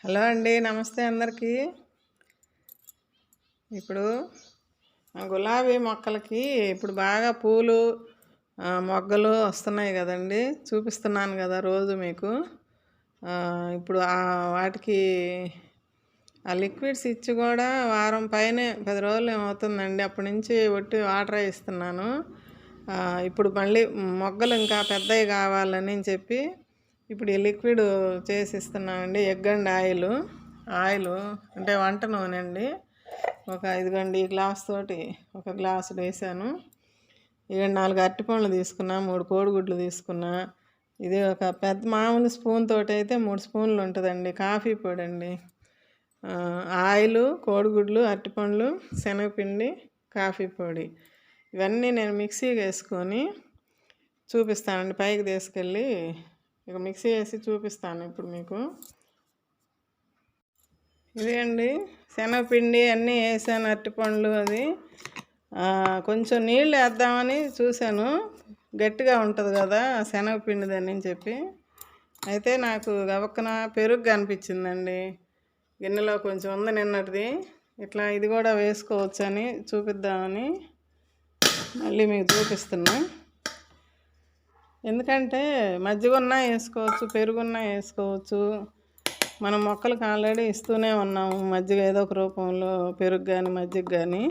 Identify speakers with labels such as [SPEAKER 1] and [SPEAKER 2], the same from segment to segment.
[SPEAKER 1] Hello అండి, నమస్తే అందరికీ. ఇప్పుడు గులాబీ మొక్కలకి ఇప్పుడు బాగా పూలు మొగ్గలు వస్తున్నాయి కదండి. చూపిస్తున్నాను కదా రోజు మీకు. ఇప్పుడు వాటికి ఆ లిక్విడ్స్ ఇచ్చి కూడా వారం పైనే 10 రోజులు ఏమవుతుందండి. అప్పటి నుంచి ఒట్టి వాటర్ ఇస్తున్నాను. ఇప్పుడు మళ్ళీ మొగ్గలు ఇంకా పెద్దవి కావాలని చెప్పి ఇప్పుడు ఈ లిక్విడ్ చేసి ఇస్తున్నానండి. ఎగ్ అండ్ ఆయిల్ అంటే వంట నూనె అండి. ఇదిగోండి ఈ గ్లాస్ తోటి ఒక గ్లాసు వేసాను. ఇక 4 అరటిపండ్లు తీసుకున్నా, 3 కోడిగుడ్లు తీసుకున్నా. ఇది ఒక పెద్ద మామూలు స్పూన్ తోటి అయితే 3 స్పూన్లు ఉంటుందండి. కాఫీ పొడి అండి, ఆయిల్, కోడిగుడ్లు, అరటిపండ్లు, శనగపిండి, కాఫీ పొడి ఇవన్నీ నేను మిక్సీకి వేసుకొని చూపిస్తానండి. పైకి తీసుకెళ్ళి ఇక మిక్సీ వేసి చూపిస్తాను ఇప్పుడు మీకు. ఇది అండి శనగపిండి అన్నీ వేసాను, అరటిపండ్లు. అది కొంచెం నీళ్ళు వేద్దామని చూశాను, గట్టిగా ఉంటుంది కదా శనగపిండిదని చెప్పి. అయితే నాకు గబక్కన పెరుగు కనిపించిందండి గిన్నెలో, కొంచెం ఉంది నిన్నటిది. ఇట్లా ఇది కూడా వేసుకోవచ్చు అని చూపిద్దామని మళ్ళీ మీకు చూపిస్తున్నా. ఎందుకంటే మజ్జిగ ఉన్నా వేసుకోవచ్చు, పెరుగున్నా వేసుకోవచ్చు. మనం మొక్కలకు ఆల్రెడీ ఇస్తూనే ఉన్నాము మజ్జిగ ఏదో ఒక రూపంలో, పెరుగు కానీ మజ్జిగ కానీ.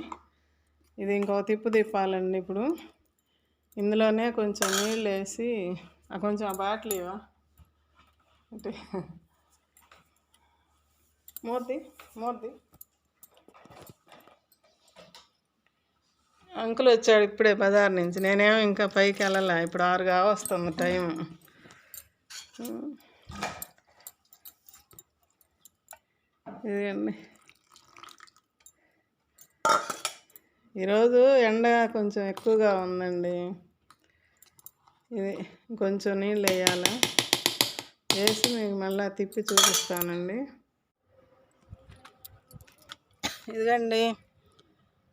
[SPEAKER 1] ఇది ఇంకో తిప్పు తిప్పాలండి. ఇప్పుడు ఇందులోనే కొంచెం నీళ్ళు వేసి కొంచెం ఆ బాటిల్ ఇవా అంటే మూర్తి అంకుల్ వచ్చాడు ఇప్పుడే బజార్ నుంచి. నేనేమో ఇంకా పైకి వెళ్ళాలా, ఇప్పుడు 6 కావస్తుంది టైం. ఇదండి, ఈరోజు ఎండ కొంచెం ఎక్కువగా ఉందండి. ఇది కొంచెం నీళ్ళు వేయాలి, వేసి మీకు మళ్ళీ తిప్పి చూపిస్తానండి. ఇదిగండి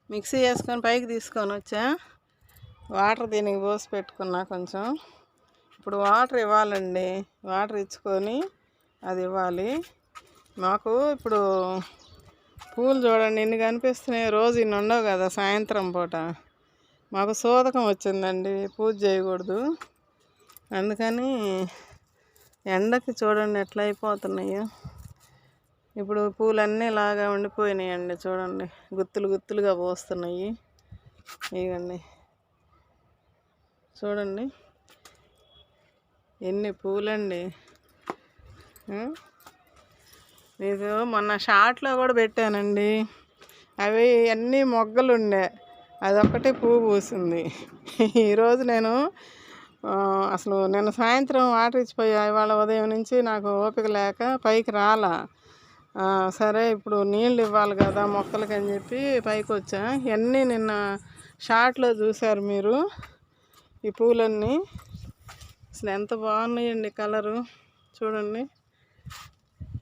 [SPEAKER 1] మిక్సీ వేసుకొని పైకి తీసుకొని వచ్చా. వాటర్ దీనికి పోసి పెట్టుకున్నా కొంచెం. ఇప్పుడు వాటర్ ఇవ్వాలండి, వాటర్ ఇచ్చుకొని అది ఇవ్వాలి. మాకు ఇప్పుడు పూలు చూడండి ఎన్ని కనిపిస్తున్నాయి. రోజు ఇన్ని ఉండవు కదా సాయంత్రం పూట. మాకు సోదకం వచ్చిందండి, పూజ చేయకూడదు. అందుకని ఎండకి చూడండి ఎట్లా అయిపోతున్నాయో. ఇప్పుడు పూలన్నీ ఇలాగా ఉండిపోయినాయండి చూడండి, గుత్తులు గుత్తులుగా పోస్తున్నాయి. ఇవ్వండి చూడండి ఎన్ని పూలండి. మీకు మొన్న షార్ట్లో కూడా పెట్టానండి. అవి అన్నీ మొగ్గలు ఉండే, అదొక్కటే పువ్వు పూసింది. ఈరోజు నేను అసలు నిన్న సాయంత్రం వాటర్ ఇచ్చిపోయా. ఇవాళ ఉదయం నుంచి నాకు ఓపిక లేక పైకి రాలా. సరే ఇప్పుడు నీళ్ళు ఇవ్వాలి కదా మొక్కలకి అని చెప్పి పైకి వచ్చా. ఇవన్నీ నిన్న షార్ట్లో చూశారు మీరు, ఈ పూలన్నీ అసలు ఎంత బాగున్నాయండి కలరు చూడండి.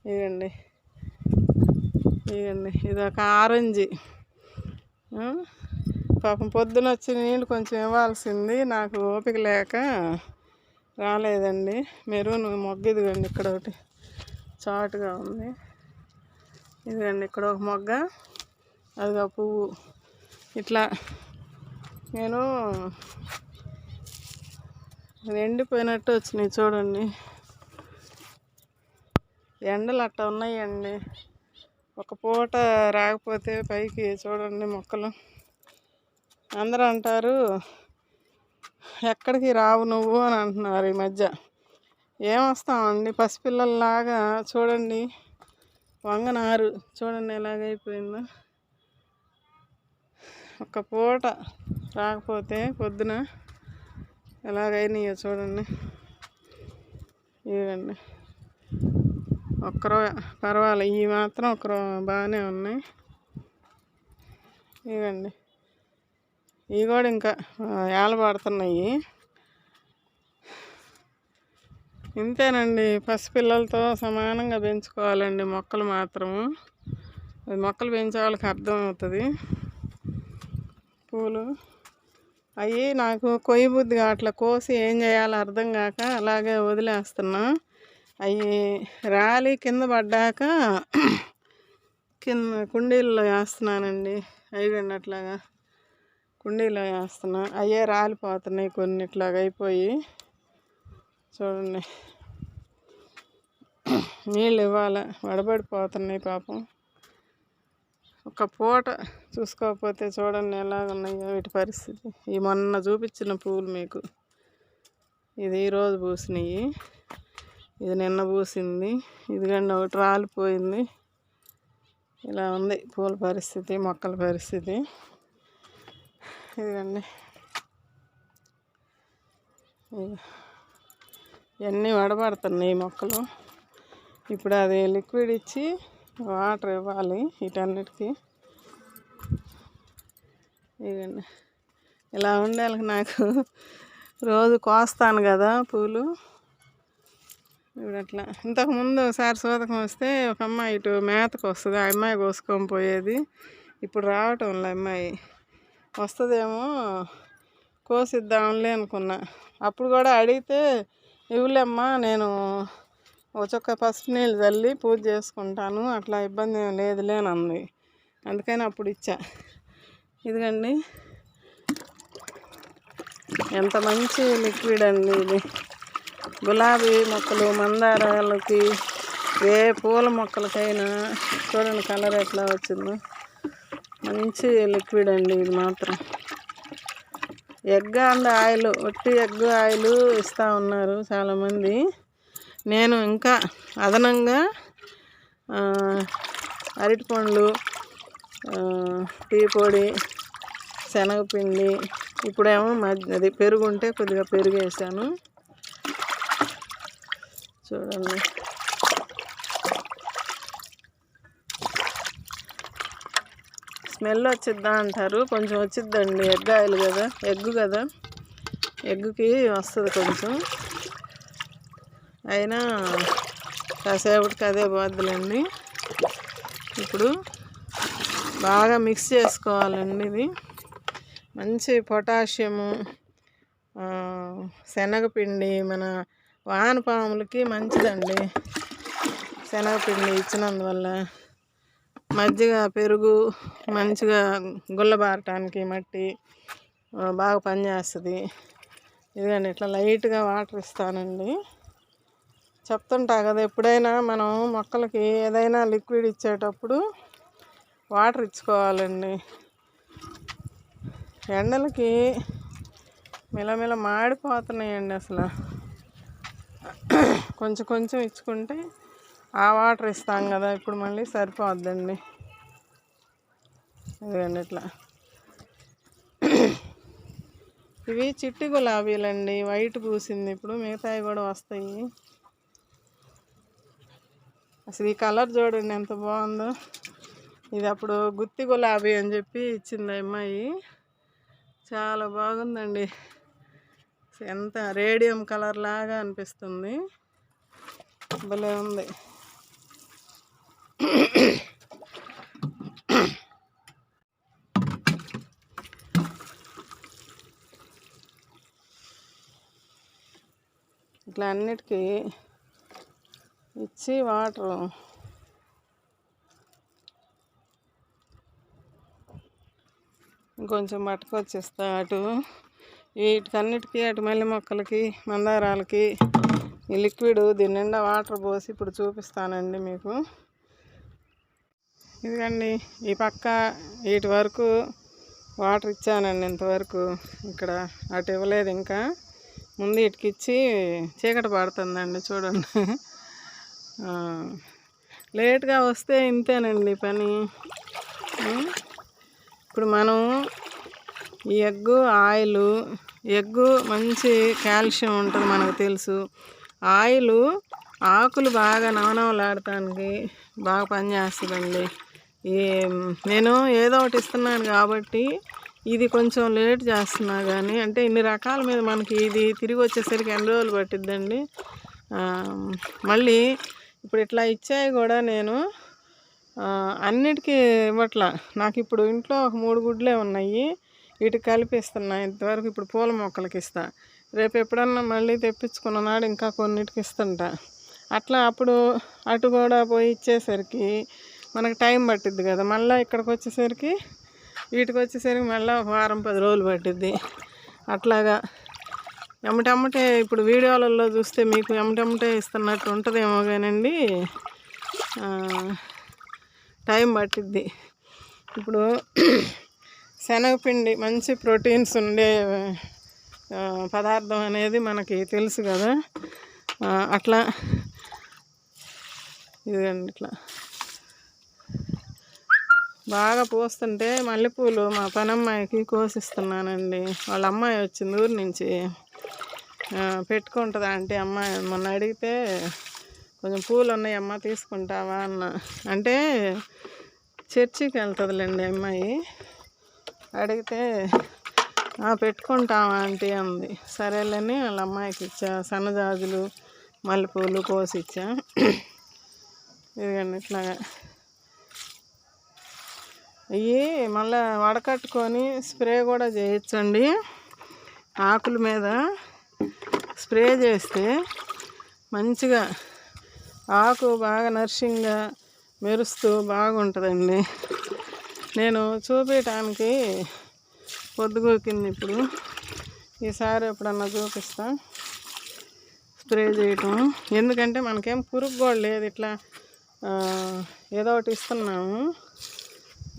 [SPEAKER 1] ఇవ్వండి ఇది ఒక ఆరెంజ్. పాపం పొద్దున వచ్చి నీళ్ళు కొంచెం ఇవ్వాల్సింది, నాకు ఓపిక లేక రాలేదండి. మెరూన్ మొగ్గ ఇదిగండి, ఇక్కడ ఒకటి చాటుగా ఉంది. ఇదిగండి ఇక్కడ ఒక మొగ్గ, అదిగా పువ్వు. ఇట్లా నేను ఎండిపోయినట్టు వచ్చినాయి చూడండి. ఎండలు అట్లా ఉన్నాయండి. ఒక పూట రాకపోతే పైకి చూడండి మొక్కలు. అందరూ అంటారు ఎక్కడికి రావు నువ్వు అని అంటున్నారు ఈ మధ్య. ఏమొస్తామండి పసిపిల్లల్లాగా. చూడండి వంగనారు చూడండి ఎలాగైపోయిందో. ఒక పూట రాకపోతే పొద్దున ఎలాగైనాయో చూడండి. ఇవ్వండి ఒక్కరో పర్వాలేదు, ఇవి మాత్రం ఒకరో బాగానే ఉన్నాయి. ఇవ్వండి ఇవి కూడా ఇంకా ఏలబడుతున్నాయి. ఇంతేనండి, పసిపిల్లలతో సమానంగా పెంచుకోవాలండి మొక్కలు మాత్రము. మొక్కలు పెంచే వాళ్ళకి అర్థమవుతుంది. పూలు అవి నాకు కొయ్య బుద్ధి కావట్లా, కోసి ఏం చేయాలో అర్థం కాక అలాగే వదిలేస్తున్నా. అవి రాలి కింద పడ్డాక కింద కుండీల్లో వేస్తున్నానండి. అయిపోయింది అట్లాగా కుండీలో వేస్తున్నా. అయ్యే రాలిపోతున్నాయి కొన్ని ఇట్లాగా అయిపోయి. చూడండి, నీళ్ళు ఇవ్వాలి, వడబడిపోతున్నాయి పాపం. ఒక పూట చూసుకోకపోతే చూడండి ఎలాగున్నాయో వీటి పరిస్థితి. ఈ మొన్న చూపించిన పూలు మీకు, ఇది ఈరోజు పూసినాయి, ఇది నిన్న పూసింది, ఇదిగండి ఒకటి రాలిపోయింది. ఇలా ఉంది పూల పరిస్థితి, మొక్కల పరిస్థితి. ఇదిగండి ఇవన్నీ వడబడుతున్నాయి మొక్కలు. ఇప్పుడు అది లిక్విడ్ ఇచ్చి వాటర్ ఇవ్వాలి వీటన్నిటికీ. ఇదండి ఇలా ఉండాలి. నాకు రోజు కోస్తాను కదా పూలు. ఇప్పుడు అట్లా ఇంతకుముందు ఒకసారి సూతకం వస్తే ఒక అమ్మాయి ఇటు మేతకు వస్తుంది, ఆ అమ్మాయి కోసుకొని పోయేది. ఇప్పుడు రావటంలో అమ్మాయి వస్తుందేమో కోసిద్దాంలే అనుకున్నా. అప్పుడు కూడా అడిగితే ఇవ్వలేమ్మా, నేను ఒక చుక్క పసుపు నీళ్ళు చల్లి పూజ చేసుకుంటాను, అట్లా ఇబ్బంది ఏం లేదులే అని అంది. అందుకని అప్పుడు ఇచ్చా. ఇదిగండి ఎంత మంచి లిక్విడ్ అండి ఇది. గులాబీ మొక్కలు, మందారాలకి, ఏ పూల మొక్కలకైనా చూడండి కలర్ ఎట్లా వచ్చిందో. మంచి లిక్విడ్ అండి ఇది మాత్రం. ఎగ్ అండ్ ఆయిల్, ఒట్టి ఎగ్ ఆయిల్ ఇస్తూ ఉన్నారు చాలామంది. నేను ఇంకా అదనంగా అరటిపండ్లు, టీ పొడి, శనగపిండి, ఇప్పుడేమో అది పెరుగు ఉంటే కొద్దిగా పెరుగు వేసాను. చూడండి స్మెల్ వచ్చిద్దా అంటారు, కొంచెం వచ్చిద్దండి. ఎగ్ ఆయిల్ కదా, ఎగ్గు కదా, ఎగ్గుకి వస్తుంది కొంచెం. అయినా కాసేపటికి అదే పోద్దులండి. ఇప్పుడు బాగా మిక్స్ చేసుకోవాలండి. ఇది మంచి పొటాషియము, శనగపిండి, మన వానపాములకి మంచిదండి శనగపిండి ఇచ్చినందువల్ల. మజ్జిగ, పెరుగు మంచిగా గుల్లబారటానికి మట్టి బాగా పనిచేస్తుంది. ఇదిగండి ఇట్లా లైట్గా వాటర్ ఇస్తానండి. చెప్తుంటా కదా, ఎప్పుడైనా మనం మొక్కలకి ఏదైనా లిక్విడ్ ఇచ్చేటప్పుడు వాటర్ ఇచ్చుకోవాలండి. ఎండలకి మిలమిల మాడిపోతున్నాయండి అసలు. కొంచెం కొంచెం ఇచ్చుకుంటే ఆ వాటర్ ఇస్తాం కదా, ఇప్పుడు మళ్ళీ సరిపోద్దండి. ఇదిగండి ఇట్లా. ఇవి చిట్టి గులాబీలండి, వైట్ పూసింది. ఇప్పుడు మిగతాయి కూడా వస్తాయి. అసలు ఈ కలర్ చూడండి ఎంత బాగుందో. ఇది అప్పుడు గుత్తి గులాబీ అని చెప్పి ఇచ్చింది అమ్మాయి. చాలా బాగుందండి, ఎంత రేడియం కలర్ లాగా అనిపిస్తుంది, భలే ఉంది. ఇట్లా అన్నిటికీ ఇచ్చి వాటర్ ఇంకొంచెం పట్టుకొచ్చేస్తా. అటు వీటికన్నిటికీ, అటు మల్లె మొక్కలకి, మందారాలకి ఈ లిక్విడ్ దీని నిండా వాటర్ పోసి ఇప్పుడు చూపిస్తానండి మీకు. ఇదిగండి ఈ పక్క వీటి వరకు వాటర్ ఇచ్చానండి ఇంతవరకు. ఇక్కడ అటు ఇవ్వలేదు ఇంకా, ముందు వీటికి ఇచ్చి చీకటి పడుతుందండి చూడండి. లేట్గా వస్తే ఇంతేనండి పని. ఇప్పుడు మనం ఈ ఎగ్గు ఆయిల్, ఎగ్గు మంచి కాల్షియం ఉంటుంది మనకు తెలుసు. ఆయిల్ ఆకులు బాగా నవనవలాడటానికి బాగా పనిచేస్తుందండి. నేను ఏదో ఒకటి ఇస్తున్నాను కాబట్టి ఇది కొంచెం లేట్ చేస్తున్నా కానీ, అంటే ఇన్ని రకాల మీద మనకి ఇది తిరిగి వచ్చేసరికి ఎన్ని రోజులు పట్టిద్దండి. మళ్ళీ ఇప్పుడు ఇట్లా ఇచ్చాయి కూడా నేను అన్నిటికీ ఇవ్వట్లా. నాకు ఇప్పుడు ఇంట్లో ఒక 3 గుడ్లే ఉన్నాయి, వీటికి కలిపిస్తున్నా ఇంతవరకు. ఇప్పుడు పూల మొక్కలకి ఇస్తా, రేపు ఎప్పుడన్నా మళ్ళీ తెప్పించుకున్న నాడు ఇంకా కొన్నిటికి ఇస్తుంటా. అట్లా అప్పుడు అటు కూడా పోయి ఇచ్చేసరికి మనకు టైం పట్టిద్ది కదా. మళ్ళీ ఇక్కడికి వచ్చేసరికి వీటికి వచ్చేసరికి మళ్ళీ ఒక వారం 10 రోజులు పట్టిద్ది. అట్లాగా ఎమ్మటెమ్మటే ఇప్పుడు వీడియోలలో చూస్తే మీకు ఎమ్మటెమ్మటే ఇస్తున్నట్టు ఉంటుందేమో కానండి, టైం పట్టిద్ది. ఇప్పుడు శనగపిండి మంచి ప్రోటీన్స్ ఉండే పదార్థం అనేది మనకి తెలుసు కదా. అట్లా ఇదిగండి ఇట్లా బాగా పోస్తుంటే మల్లెపూలు మా పనమ్మాయికి కోసిస్తున్నానండి. వాళ్ళ అమ్మాయి వచ్చింది ఊరి నుంచి, పెట్టుకుంటుందా అంటే అమ్మాయి మొన్న అడిగితే కొంచెం పూలు ఉన్నాయి అమ్మ తీసుకుంటావా అన్న. అంటే చర్చికి వెళ్తుందిలేండి అమ్మాయి. అడిగితే పెట్టుకుంటావా ఆంటీ అంది. సరేలేని వాళ్ళ అమ్మాయికి ఇచ్చా. సన్నజాజులు మల్లెపూలు కోసి ఇచ్చా. ఇదిగండి ఇట్లాగా ఇవి మళ్ళీ వడకట్టుకొని స్ప్రే కూడా చేయొచ్చండి. ఆకుల మీద స్ప్రే చేస్తే మంచిగా ఆకు బాగా నర్సింగ్గా మెరుస్తూ బాగుంటుందండి. నేను చూపించడానికి పొద్దుగూకింది. ఇప్పుడు ఈసారి ఎప్పుడన్నా చూపిస్తా స్ప్రే చేయటం. ఎందుకంటే మనకేం పురుగు కూడా లేదు, ఇట్లా ఏదో ఒకటి ఇస్తున్నాము.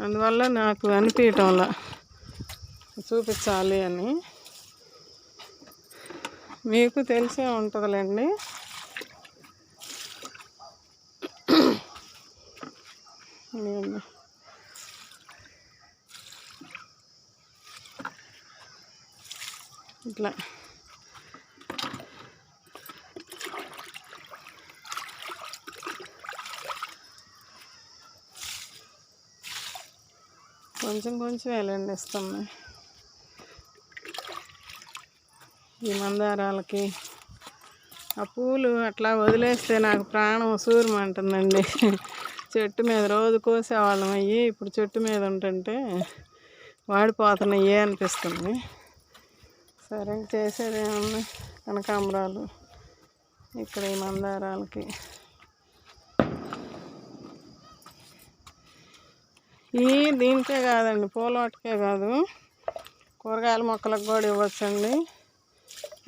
[SPEAKER 1] అందువల్ల నాకు అనిపించటంలా చూపించాలి అని. మీకు తెలిసే ఉంటుందిలేండి. ఇట్లా కొంచెం కొంచెం వేలండి ఇస్తున్నాయి. ఈ మందారాలకి ఆ పూలు అట్లా వదిలేస్తే నాకు ప్రాణం సూరమంటుందండి. చెట్టు మీద రోజు కోసేవాళ్ళం అయ్యి ఇప్పుడు చెట్టు మీద ఉంటుంటే వాడిపోతున్నాయి అనిపిస్తుంది. సరే చేసేది ఏమన్నా కనకాంబరాలు ఇక్కడ ఈ మందారాలకి దీనికే కాదండి, పూలవాటికే కాదు కూరగాయల మొక్కలకు కూడా ఇవ్వచ్చండి.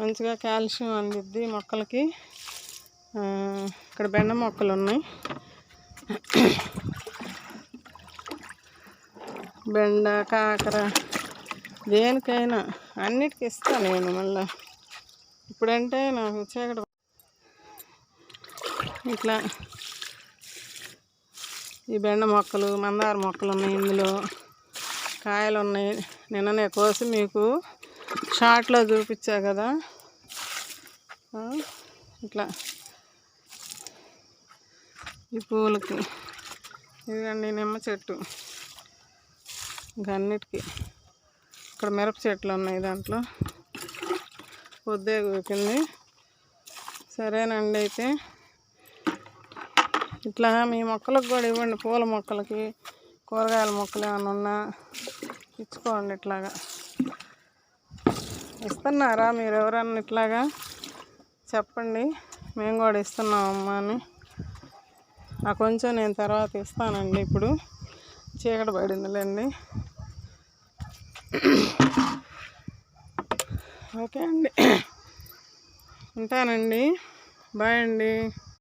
[SPEAKER 1] మంచిగా కాల్షియం అందిద్ది మొక్కలకి. ఇక్కడ బెండ మొక్కలు ఉన్నాయి. బెండ కాకర దేనికైనా అన్నిటికీ ఇస్తాను నేను. మళ్ళీ ఇప్పుడంటే నాకు చీకటి. ఇట్లా ఈ బెండ మొక్కలు మందార మొక్కలు ఉన్నాయి, ఇందులో కాయలు ఉన్నాయి. నిన్ననే కోసి మీకు షార్ట్లో చూపించా కదా. ఇట్లా ఈ పూలకి ఇదిగండి నిమ్మ చెట్టు. ఇంకా అన్నిటికీ ఇక్కడ మిరప చెట్లు ఉన్నాయి, దాంట్లో పొద్దే కూకింది. సరేనండి, అయితే ఇట్లా మీ మొక్కలకు కూడా ఇవ్వండి. పూల మొక్కలకి కూరగాయల మొక్కలు ఏమైనా ఉన్నా ఇచ్చుకోండి. ఇట్లాగా ఇస్తున్నారా మీరు ఎవరన్నా? ఇట్లాగా చెప్పండి, మేము కూడా ఇస్తున్నామమ్మా అని. కొంచెం నేను తర్వాత ఇస్తానండి. ఇప్పుడు చీకటి పడిందిలేండి. ఓకే అండి, ఉంటానండి. బాయ్ అండి.